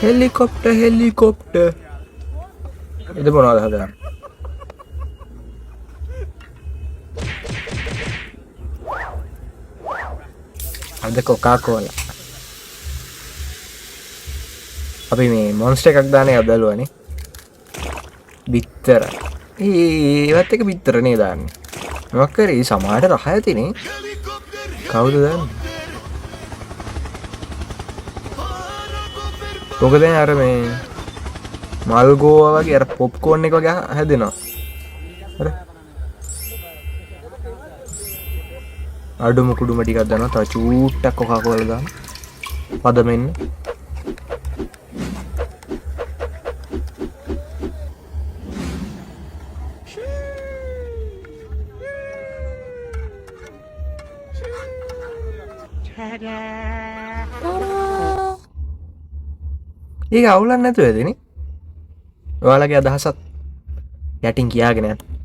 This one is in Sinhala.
හෙලිකොප්ටර් එද මොනවද හදන්නේ අද කොකාකෝලා අපි මේ මොන්ස්ටර් එකක් දාන එක බැලුවානේ බිත්තර ඒවත් එක බිත්තරනේ දාන්නේ මොකක් කරේ සමහරට රහ ඇතිනේ කවුද දන්නේ මොකද අර මේ මල්ගෝවා වගේ අර පොප්කෝර්න් එක වගේ හැදෙනවා අර අඩුම කුඩුම ටිකක් දානවා තව චූට්ටක් කොකාකෝලා දාන්න පදමෙන්න ඒක අවුලක් නැතුව ඇතිනේ ඔයාලගේ අදහසත් යටින් කියාගෙන යන්න